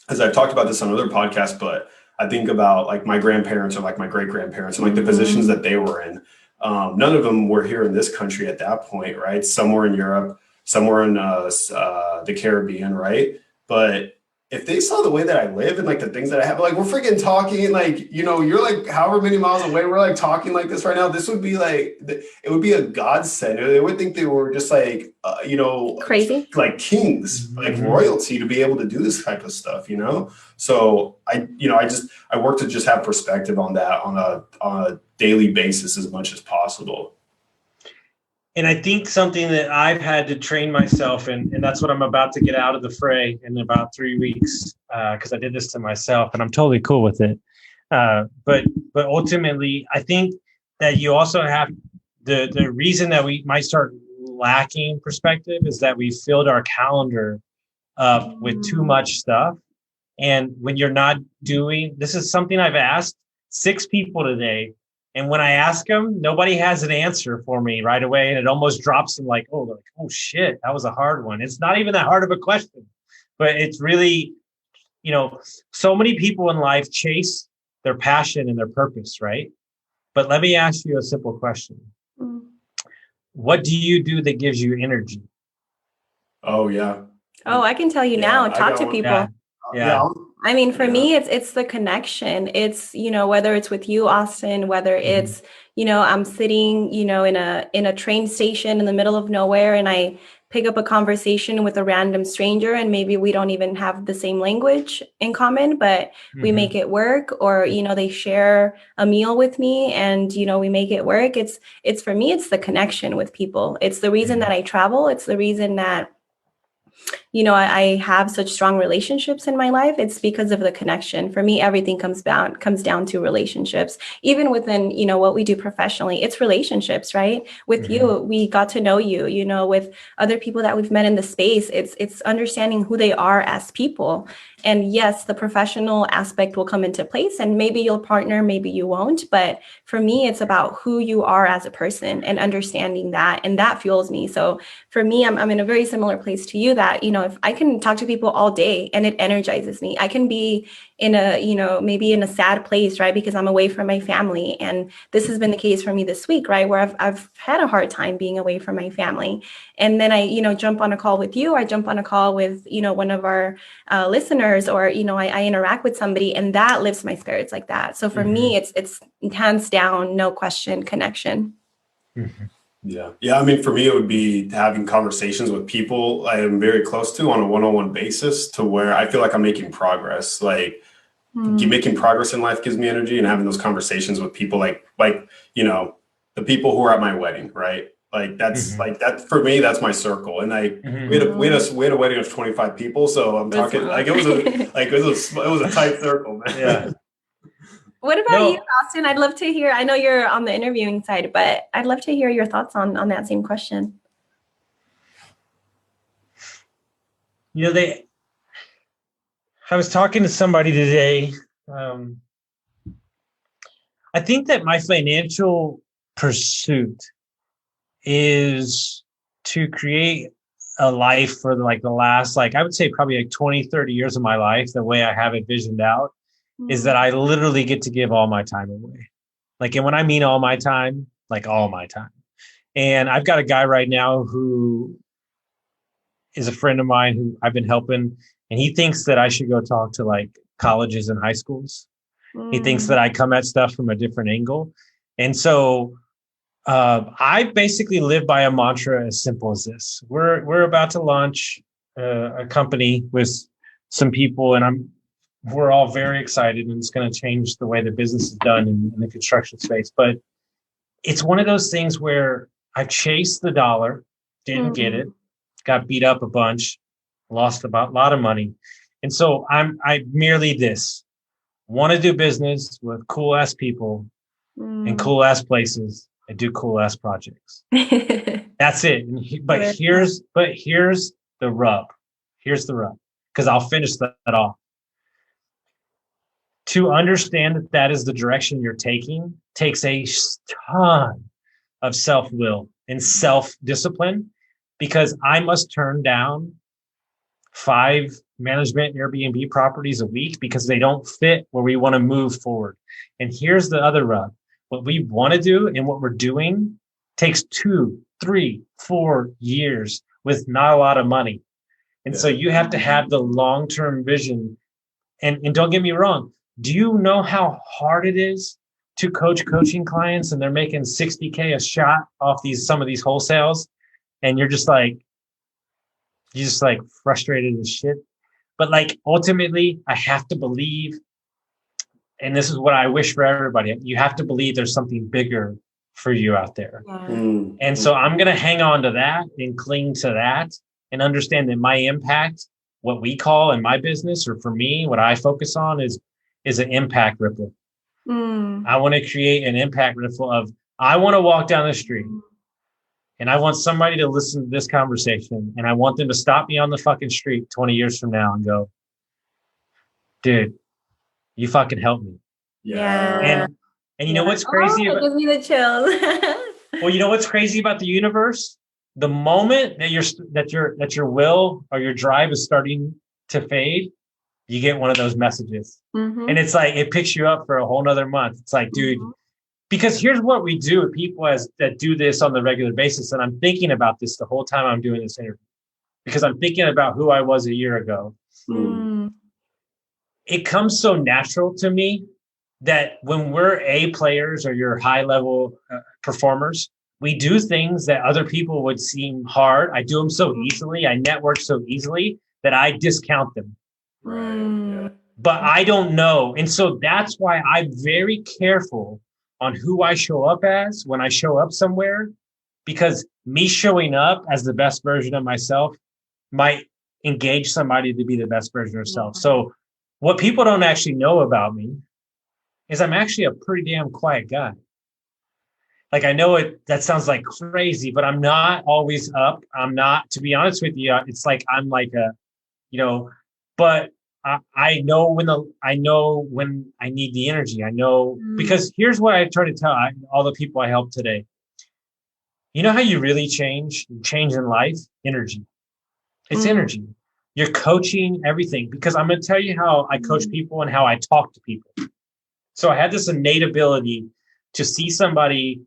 as I've talked about this on other podcasts, but I think about like my grandparents or like my great grandparents and like the positions that they were in. None of them were here in this country at that point, right? Somewhere in Europe, somewhere in the Caribbean, right? But if they saw the way that I live and like the things that I have, like we're freaking talking, like, you're like however many miles away, we're like talking like this right now. This would be like, it would be a godsend. They would think they were just like, crazy, like kings, like royalty to be able to do this type of stuff, So I work to just have perspective on that on a daily basis as much as possible. And I think something that I've had to train myself in, and that's what I'm about to get out of the fray in about 3 weeks, because I did this to myself and I'm totally cool with it. But ultimately, I think that you also have the reason that we might start lacking perspective is that we filled our calendar up with too much stuff. And when you're not doing, this is something I've asked 6 people today. And when I ask them, nobody has an answer for me right away. And it almost drops them like, oh shit, that was a hard one. It's not even that hard of a question, but it's really, so many people in life chase their passion and their purpose, right? But let me ask you a simple question. What do you do that gives you energy? Oh, yeah. Oh, I can tell you now. Talk to people. Yeah. I mean, for me, it's the connection. It's, whether it's with you, Austin, whether it's, I'm sitting, in a train station in the middle of nowhere and I pick up a conversation with a random stranger and maybe we don't even have the same language in common, but we make it work, or, they share a meal with me and, we make it work. It's for me, it's the connection with people. It's the reason that I travel. It's the reason that I have such strong relationships in my life. It's because of the connection. For me, everything comes down to relationships. Even within, what we do professionally, it's relationships, right? With you, we got to know you, with other people that we've met in the space, it's understanding who they are as people. And yes, the professional aspect will come into place and maybe you'll partner, maybe you won't. But for me, it's about who you are as a person and understanding that. And that fuels me. So for me, I'm in a very similar place to you that, if I can talk to people all day and it energizes me, I can be in a, maybe in a sad place, right? Because I'm away from my family. And this has been the case for me this week, right? Where I've had a hard time being away from my family. And then I, jump on a call with you, or I jump on a call with, one of our listeners, or, I interact with somebody and that lifts my spirits like that. So for me, it's hands down, no question, connection. Yeah. I mean, for me, it would be having conversations with people I am very close to on a one-on-one basis, to where I feel like I'm making progress. Like making progress in life gives me energy, and having those conversations with people like, the people who are at my wedding, right? Like that's like that for me, that's my circle. And we had a wedding of 25 people. So I'm talking like it was a tight circle, man. Yeah. What about you, Austin? I'd love to hear. I know you're on the interviewing side, but I'd love to hear your thoughts on that same question. I was talking to somebody today. I think that my financial pursuit is to create a life for the last, I would say probably 20, 30 years of my life. The way I have it visioned out is that I literally get to give all my time away. And when I mean all my time, all my time. And I've got a guy right now who is a friend of mine who I've been helping, and he thinks that I should go talk to colleges and high schools. He thinks that I come at stuff from a different angle. And so I basically live by a mantra as simple as this. We're about to launch a company with some people, and we're all very excited, and it's going to change the way the business is done in the construction space. But it's one of those things where I chased the dollar, didn't get it, got beat up a bunch, lost a lot of money. And so I merely want to do business with cool ass people in cool ass places and do cool ass projects. That's it. But here's the rub. Here's the rub, because I'll finish that off. To understand that is the direction you're taking takes a ton of self-will and self-discipline, because I must turn down 5 management Airbnb properties a week because they don't fit where we want to move forward. And here's the other rub. What we want to do and what we're doing takes 2, 3, 4 years with not a lot of money. And so you have to have the long-term vision. And don't get me wrong. Do you know how hard it is to coaching clients and they're making $60K a shot off some of these wholesales? And you're just frustrated as shit. But ultimately, I have to believe, and this is what I wish for everybody, you have to believe there's something bigger for you out there. And so I'm going to hang on to that and cling to that and understand that my impact, what we call in my business, or for me, what I focus on is an impact ripple. I want to create an impact ripple I want to walk down the street and I want somebody to listen to this conversation, and I want them to stop me on the fucking street 20 years from now and go, dude, you fucking helped me. Yeah. And you know what's crazy? It gives me the chills. Well, you know what's crazy about the universe? The moment that your will or your drive is starting to fade, you get one of those messages. And it's it picks you up for a whole nother month. It's dude, because here's what we do with people that do this on the regular basis. And I'm thinking about this the whole time I'm doing this interview, because I'm thinking about who I was a year ago. It comes so natural to me that when we're A players or you're high level performers, we do things that other people would seem hard. I do them so easily. I network so easily that I discount them. But I don't know. And so that's why I'm very careful on who I show up as when I show up somewhere, because me showing up as the best version of myself might engage somebody to be the best version of herself. So what people don't actually know about me is I'm actually a pretty damn quiet guy. I know that sounds crazy, but I'm not always up. I'm not, to be honest with you, it's I'm but I know when I need the energy. I know, because here's what I try to tell all the people I help today. You know how you really change in life? Energy. It's energy. You're coaching everything, because I'm going to tell you how I coach people and how I talk to people. So I had this innate ability to see somebody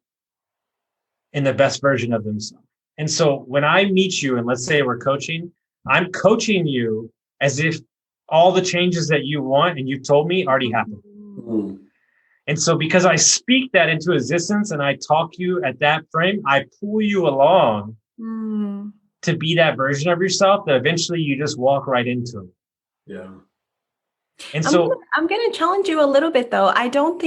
in the best version of themselves. And so when I meet you and let's say we're coaching, I'm coaching you as if all the changes that you want and you've told me already happened. And so because I speak that into existence and I talk you at that frame, I pull you along to be that version of yourself that eventually you just walk right into. And so, I'm gonna challenge you a little bit though. I don't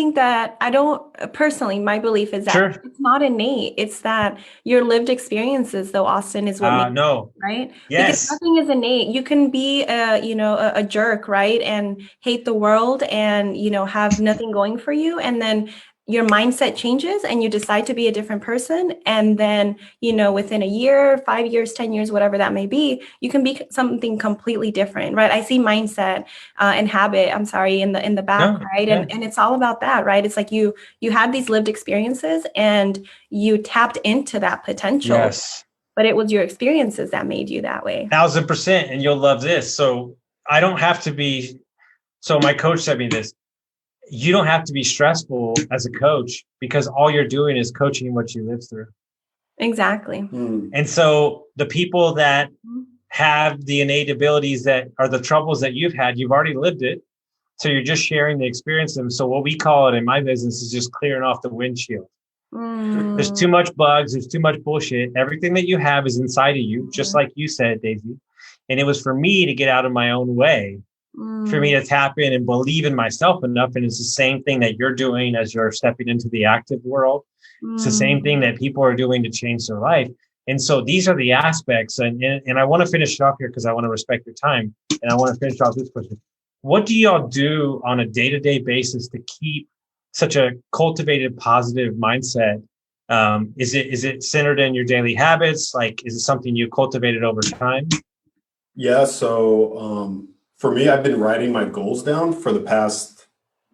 personally, my belief is sure. that it's not innate. It's that your lived experiences though, Austin, is what makes No. it, right? Because Yes. nothing is innate. You can be a jerk, right? And hate the world and have nothing going for you. And then your mindset changes and you decide to be a different person. And then, within a year, 5 years, 10 years, whatever that may be, you can be something completely different, right? I see mindset and habit, I'm sorry, in the back, No. right? Yeah. And it's all about that, right? It's like you had these lived experiences and you tapped into that potential, Yes. but it was your experiences that made you that way. 1000%. And you'll love this. So I don't have to be. So my coach said me this. You don't have to be stressful as a coach because all you're doing is coaching what you lived through. Exactly. And so the people that have the innate abilities that are the troubles that you've had, you've already lived it. So you're just sharing the experience of them. So what we call it in my business is just clearing off the windshield. There's too much bugs. There's too much bullshit. Everything that you have is inside of you, just like you said, Daisy. And it was for me to get out of my own way, for me to tap in and believe in myself enough. And it's the same thing that you're doing as you're stepping into the active world. It's the same thing that people are doing to change their life. And so these are the aspects. And I want to finish it off here because I want to respect your time. And I want to finish off this question. What do y'all do on a day-to-day basis to keep such a cultivated positive mindset? Is it centered in your daily habits? Like, is it something you cultivated over time? Yeah. So for me, I've been writing my goals down for the past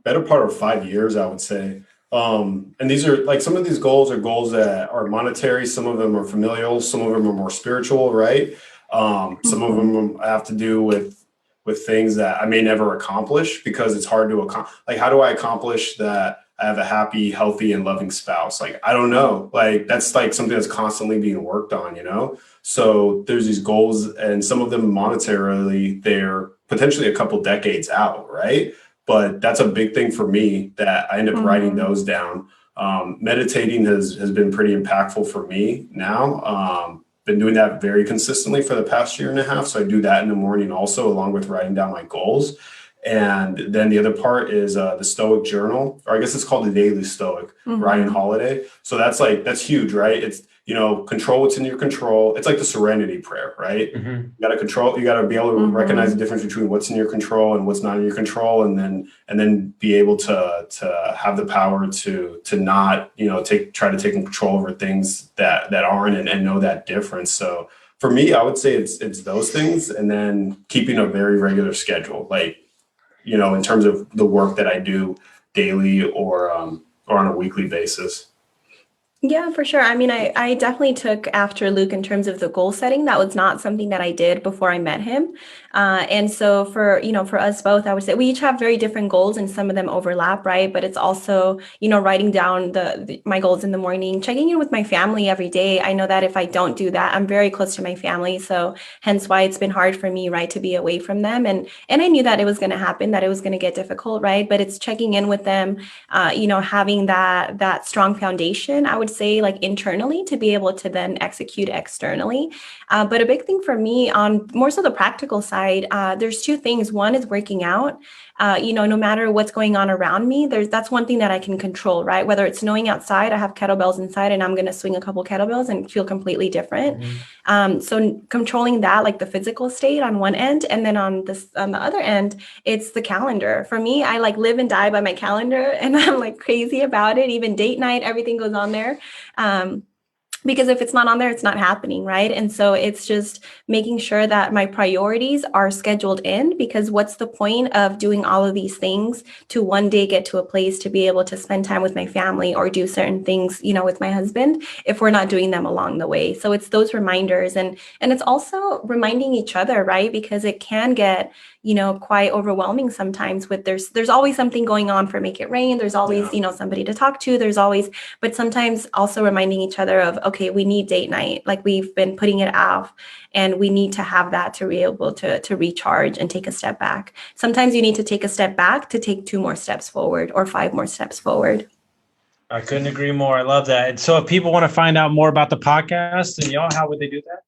better part of 5 years, I would say. And these are like, some of these goals are goals that are monetary. Some of them are familial. Some of them are more spiritual, right? Some of them have to do with things that I may never accomplish because it's hard to accomplish. Like, how do I accomplish that I have a happy, healthy, and loving spouse? Like, I don't know. Like, that's like something that's constantly being worked on, So there's these goals, and some of them monetarily, they're potentially a couple decades out, right? But that's a big thing for me that I end up writing those down. Meditating has been pretty impactful for me now. Been doing that very consistently for the past year and a half. So I do that in the morning also, along with writing down my goals. And then the other part is the Stoic Journal, or I guess it's called the Daily Stoic, Ryan Holiday. So that's huge, right? It's, control what's in your control. It's like the serenity prayer, right? You got to be able to recognize the difference between what's in your control and what's not in your control. And then be able to have the power to not, try to take control over things that aren't, and know that difference. So for me, I would say it's those things. And then keeping a very regular schedule, like, in terms of the work that I do daily or on a weekly basis. Yeah, for sure. I mean, I definitely took after Luke in terms of the goal setting. That was not something that I did before I met him. And so for us both, I would say we each have very different goals and some of them overlap, right? But it's also, writing down my goals in the morning, checking in with my family every day. I know that if I don't do that, I'm very close to my family. So hence why it's been hard for me, right, to be away from them. And I knew that it was going to happen, that it was going to get difficult, right? But it's checking in with them, having that strong foundation, I would say, like internally, to be able to then execute externally. But a big thing for me on more so the practical side, there's two things. One is working out. No matter what's going on around me, that's one thing that I can control, right? Whether it's snowing outside, I have kettlebells inside and I'm going to swing a couple kettlebells and feel completely different. So controlling that, like the physical state on one end, and then on the other end, it's the calendar. For me, I like live and die by my calendar, and I'm like crazy about it. Even date night, everything goes on there. Because if it's not on there, it's not happening, right? And so it's just making sure that my priorities are scheduled in, because what's the point of doing all of these things to one day get to a place to be able to spend time with my family or do certain things, with my husband, if we're not doing them along the way. So it's those reminders, and it's also reminding each other, right? Because it can get, quite overwhelming sometimes with there's always something going on for Make It Rain. There's always, somebody to talk to. But sometimes also reminding each other of, okay, we need date night. Like we've been putting it off, and we need to have that to be able to recharge and take a step back. Sometimes you need to take a step back to take 2 more steps forward or 5 more steps forward. I couldn't agree more. I love that. And so if people want to find out more about the podcast and y'all, how would they do that?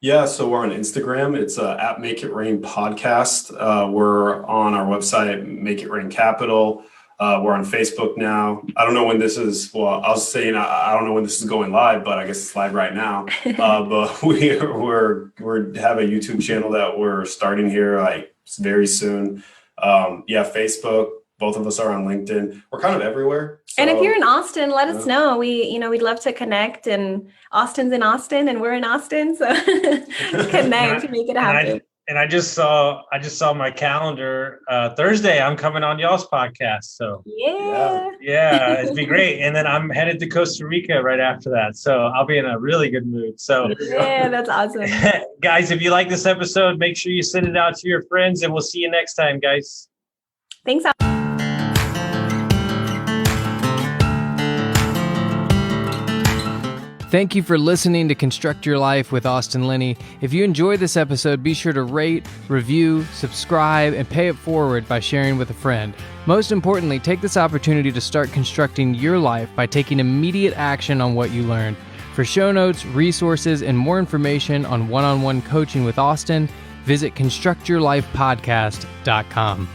Yeah, so we're on Instagram. It's at Make It Rain Podcast. We're on our website, Make It Rain Capital. We're on Facebook now. I don't know when this is. Well, I was saying I don't know when this is going live, but I guess it's live right now. But we're have a YouTube channel that we're starting here like very soon. Yeah, Facebook. Both of us are on LinkedIn. We're kind of everywhere. And if you're in Austin, let us know. We'd love to connect. And Austin's in Austin, and we're in Austin, so connect, make it happen. And I just saw my calendar. Thursday, I'm coming on y'all's podcast. So yeah, it'd be great. And then I'm headed to Costa Rica right after that. So I'll be in a really good mood. So yeah, that's awesome. Guys, if you like this episode, make sure you send it out to your friends, and we'll see you next time, guys. Thanks. Thank you for listening to Construct Your Life with Austin Linney. If you enjoyed this episode, be sure to rate, review, subscribe, and pay it forward by sharing with a friend. Most importantly, take this opportunity to start constructing your life by taking immediate action on what you learned. For show notes, resources, and more information on one-on-one coaching with Austin, visit constructyourlifepodcast.com.